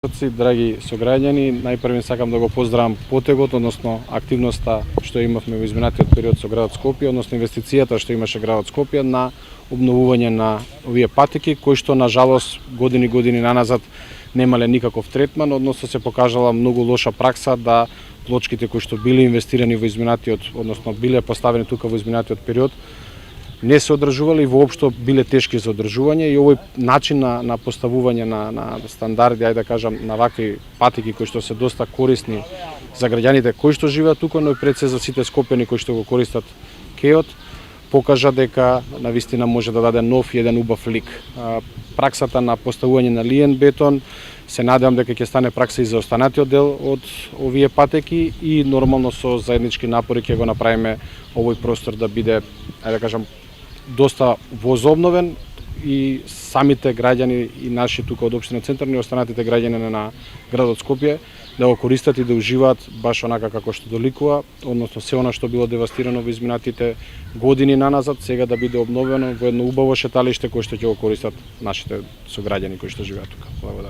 Драги сограѓани, најпрвен сакам да го поздравам потегот, односно активноста што имавме во изминатиот период со градот Скопје, односно инвестицијата што имаше градот Скопје на обновување на овие патеки, кои што на жалост години наназад немале никаков третман, односно се покажала многу лоша пракса да плочките кои што биле инвестирани во изминатиот, односно биле поставени тука во изминатиот период, не се одржувале и воопшто биле тешки за одржување, и овој начин на поставување на стандарди, ајде да кажам, на вакви патеки кои што се доста корисни за граѓаните кои што живеат тука, но и пред се за сите скопјани кои што го користат кеот, покажа дека навистина може да даде нов и еден убав лик. Праксата на поставување на лиен бетон се надевам дека ќе стане пракса и за останатиот дел од овие патеки и нормално со заеднички напори ќе го направиме овој простор да биде, ајде да кажам, доста возобновен и самите граѓани и наши тука од општина Центарна и останатите граѓани на градот Скопје да го користат и да уживаат баш онака како што доликува, односно се она што било девастирано во изминатите години наназад, сега да биде обновено во едно убаво шеталиште кое што ќе го користат нашите сограѓани кои што живеат тука. Благодарам.